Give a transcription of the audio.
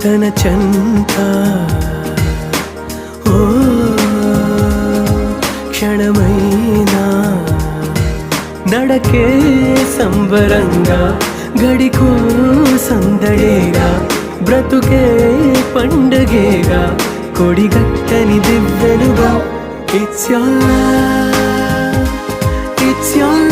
తన చెంత ఓ క్షణమైనా నడకే సంబరంగా గడికో సందడేగా బ్రతుకే పండగేగా కొడిగట్టని దివ్వెనుగా It's your